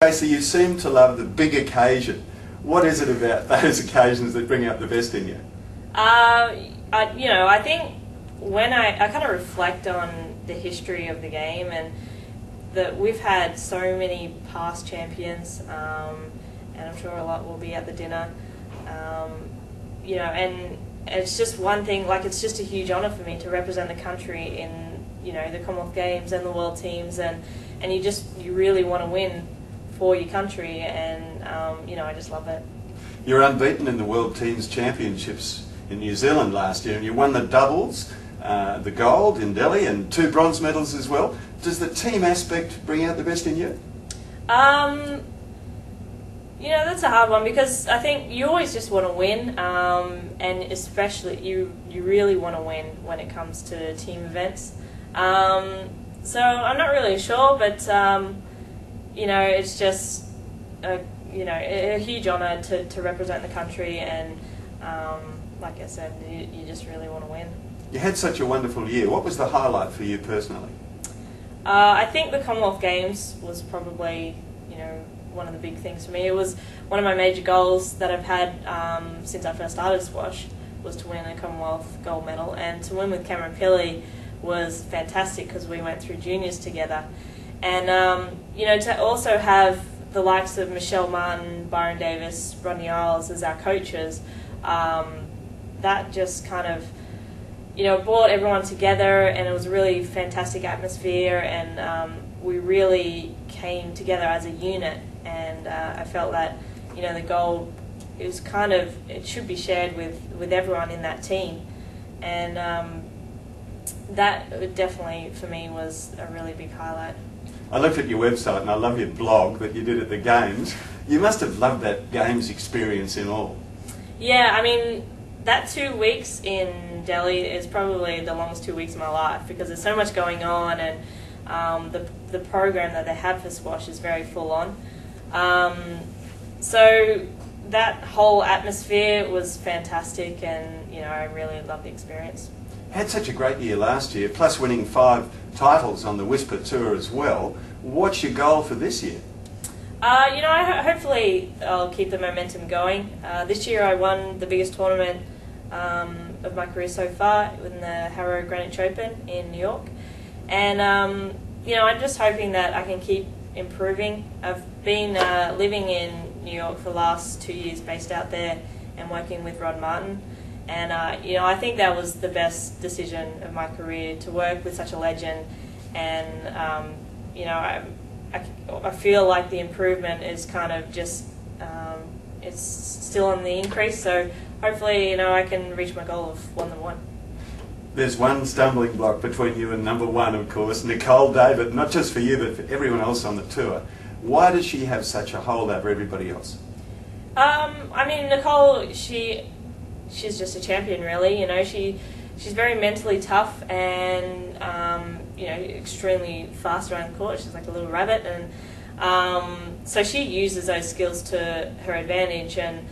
Kasey, you seem to love the big occasion. What is it about those occasions that bring out the best in you? I think when I kind of reflect on the history of the game and that we've had so many past champions, and I'm sure a lot will be at the dinner, and it's just one thing, like it's just a huge honour for me to represent the country in, the Commonwealth Games and the World Teams, and you really want to win for your country, and I just love it. You're unbeaten in the World Teams Championships in New Zealand last year, and you won the doubles, the gold in Delhi, and 2 bronze medals as well. Does the team aspect bring out the best in you? That's a hard one, because I think you always just want to win, and especially you really want to win when it comes to team events. So I'm not really sure, but it's just a huge honour to represent the country, and like I said, you just really want to win. You had such a wonderful year. What was the highlight for you personally? I think the Commonwealth Games was probably one of the big things for me. It was one of my major goals that I've had since I first started squash, was to win a Commonwealth gold medal, and to win with Cameron Pilley was fantastic because we went through juniors together. And to also have the likes of Michelle Martin, Byron Davis, Rodney Isles as our coaches, that just kind of brought everyone together, and it was a really fantastic atmosphere, and we really came together as a unit, and I felt that the gold, it should be shared with everyone in that team, and that definitely for me was a really big highlight. I looked at your website and I love your blog that you did at the Games. You must have loved that Games experience in all. Yeah, I mean, that 2 weeks in Delhi is probably the longest 2 weeks of my life, because there's so much going on, and the program that they have for squash is very full on. So that whole atmosphere was fantastic, and I really loved the experience. Had such a great year last year, plus winning 5 titles on the Whisper Tour as well. What's your goal for this year? Hopefully I'll keep the momentum going. This year I won the biggest tournament of my career so far, in the Harrow Greenwich Open in New York. And, I'm just hoping that I can keep improving. I've been living in New York for the last 2 years, based out there, and working with Rod Martin. And, I think that was the best decision of my career, to work with such a legend. And, I feel like the improvement is kind of just, it's still on the increase. So hopefully, I can reach my goal of 1-1. There's one stumbling block between you and number 1, of course, Nicole David, not just for you, but for everyone else on the tour. Why does she have such a hold over everybody else? Nicole, she's just a champion, really. She's very mentally tough, and extremely fast around the court. She's like a little rabbit, and so she uses those skills to her advantage. And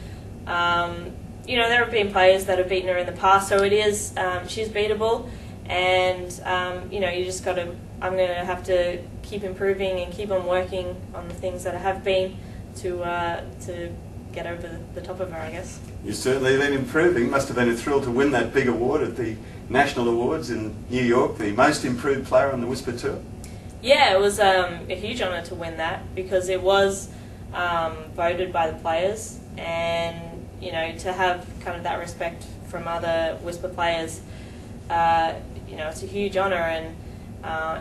there have been players that have beaten her in the past, so it is she's beatable. And you just got to. I'm going to have to keep improving and keep on working on the things that I have been to get over the top of her, I guess. You've certainly been improving. Must have been a thrill to win that big award at the National Awards in New York, the most improved player on the Whisper Tour. Yeah, it was a huge honour to win that, because it was voted by the players, and to have kind of that respect from other Whisper players, it's a huge honour, and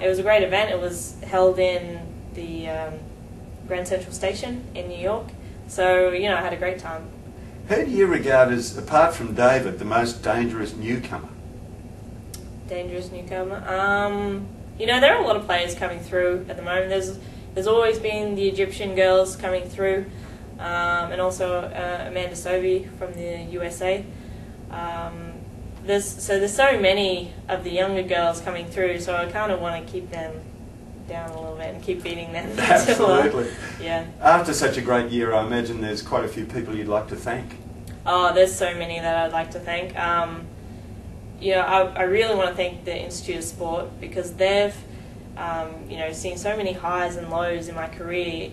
it was a great event. It was held in the Grand Central Station in New York. So, I had a great time. Who do you regard as, apart from David, the most dangerous newcomer? Dangerous newcomer? There are a lot of players coming through at the moment. There's always been the Egyptian girls coming through, and also Amanda Sobey from the USA. There's so many of the younger girls coming through, so I kind of want to keep them down a little bit and keep beating them. Absolutely. Yeah. After such a great year, I imagine there's quite a few people you'd like to thank. Oh, there's so many that I'd like to thank. I really want to thank the Institute of Sport, because they've seen so many highs and lows in my career,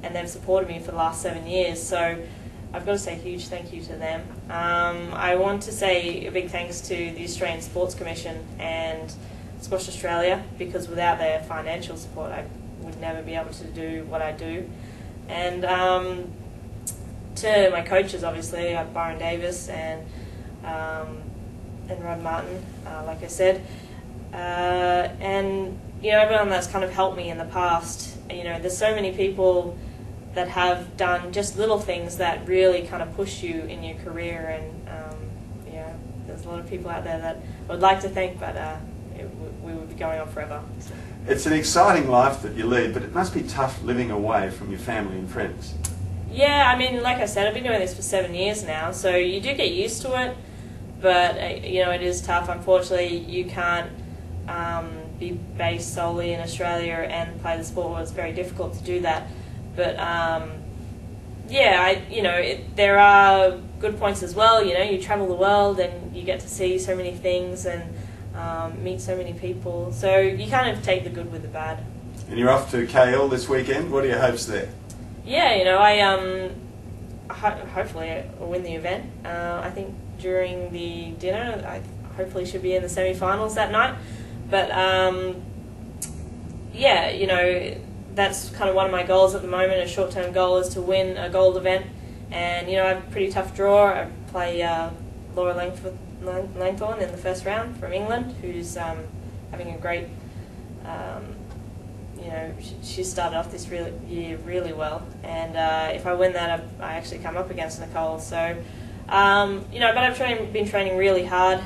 and they've supported me for the last 7 years. So I've got to say a huge thank you to them. I want to say a big thanks to the Australian Sports Commission and Squash Australia, because without their financial support I would never be able to do what I do. And to my coaches, obviously, Byron Davis and Rod Martin, like I said, and everyone that's kind of helped me in the past. There's so many people that have done just little things that really kind of push you in your career, and there's a lot of people out there that I would like to thank, but we would be going on forever. So. It's an exciting life that you lead, but it must be tough living away from your family and friends. Yeah, I mean, like I said, I've been doing this for 7 years now, so you do get used to it, but it is tough. Unfortunately, you can't be based solely in Australia and play the sport. It's very difficult to do that. But there are good points as well. You travel the world and you get to see so many things and meet so many people. So you kind of take the good with the bad. And you're off to KL this weekend. What are your hopes there? Yeah, I hopefully I'll win the event. I think during the dinner, I hopefully should be in the semi-finals that night. But that's kind of one of my goals at the moment. A short-term goal is to win a gold event, and I have a pretty tough draw. I play Laura Langthorne in the first round from England, who's having a great. She started off this year really well, and if I win that, I actually come up against Nicole. So, but I've been training really hard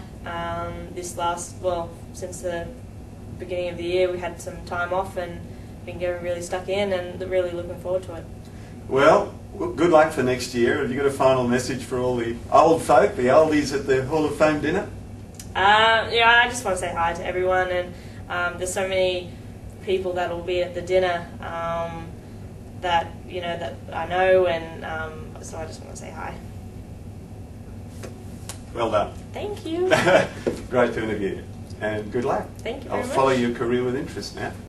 since the beginning of the year. We had some time off and been getting really stuck in, and really looking forward to it. Well, good luck for next year. Have you got a final message for all the old folk, the oldies at the Hall of Fame dinner? I just want to say hi to everyone, and there's so many people that will be at the dinner that I know, and so I just want to say hi. Well done. Thank you. Great to interview you, and good luck. Thank you very much. I'll follow your career with interest now.